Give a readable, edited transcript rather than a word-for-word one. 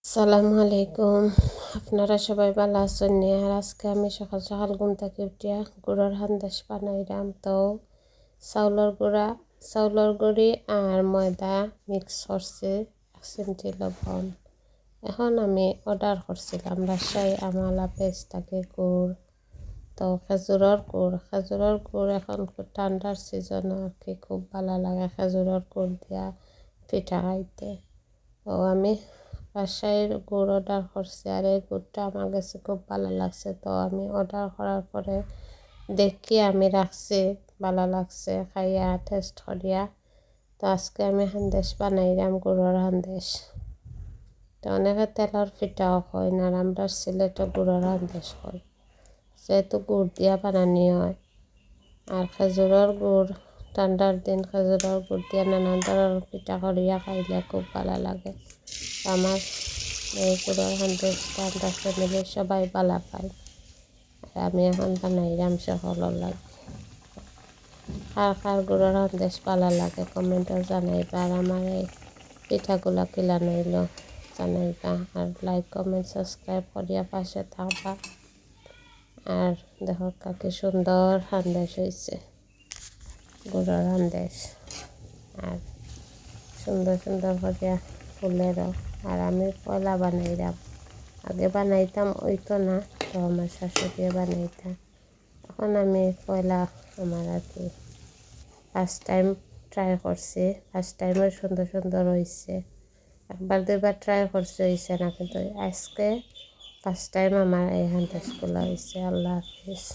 আসসালামু আলাইকুম। আপনারা সবাই ভালো আছেন নি? আর আজকে আমি সকাল সকাল ঘুম থেকে উঠিয়া গুড়ের সন্দেশ বানাইলাম। তো চাউলের গুঁড়ি আর ময়দা মিক্স করছি, 1 চিমটি লবণ। এখন আমি অর্ডার করছিলাম রাজশাহী আমলা পেজ থেকে গুড়। তো খেজুরের গুড় এখন ঠান্ডার সিজন আর কি খুব ভালো লাগে খেজুরের গুড় দিয়া পিঠা খাইতে। তো আমি রাজশাহীর গুড় অর্ডার করছি আর এই গুড়টা আমার কাছে খুব ভালো লাগছে। তো আমি অর্ডার করার পরে দেখি আমি রাখছি, ভালো লাগছে খাইয়া টেস্ট করিয়া। তো আজকে আমি সন্দেশ বানাইলাম, গুড়ের সন্দেশ। তো অনেকে তেলের পিঠাও হয় না, আমরা সিলেটে গুড়ের সন্দেশ হয়, যেহেতু গুড় দিয়া বানানি হয়। আর খেজুরের গুড়, ঠান্ডার দিন খেজুরের গুড় দিয়ে নানান ধরনের পিঠা করিয়া খাইলে খুব ভালো লাগে। আমার এই গুড়ের সন্দেশটা আমরা ফ্যামিলির সবাই ভালো পাই। আর আমি এখন বানাইলাম সকলের লাগে। কার গুড়ের সন্দেশ ভালো লাগে কমেন্টও জানাইবা। আর আমার এই পিঠাগুলা কিলান হইল জানাইবা। আর লাইক কমেন্ট সাবস্ক্রাইব করিয়া পাশে থাকবা। আর দেখো কি সুন্দর সন্দেশ হয়েছে, গুড়ের সন্দেশ। আর সুন্দর সুন্দর করিয়া ফুলেরও। আর আমি পয়লা বানাইলাম, আগে বানাইতাম ওইতো না, তো আমার শাশুড়িয়ে বানাইতাম। এখন আমি পয়লা আমার আর কি ফার্স্ট টাইম ট্রাই করছি। ফার্স্ট টাইমও সুন্দর সুন্দর হয়েছে, একবার দুইবার ট্রাই করছি হয়েছে না, কিন্তু আজকে ফার্স্ট টাইম আমার এই সন্দেশগুলো হয়েছে। আল্লাহ হাফিজ।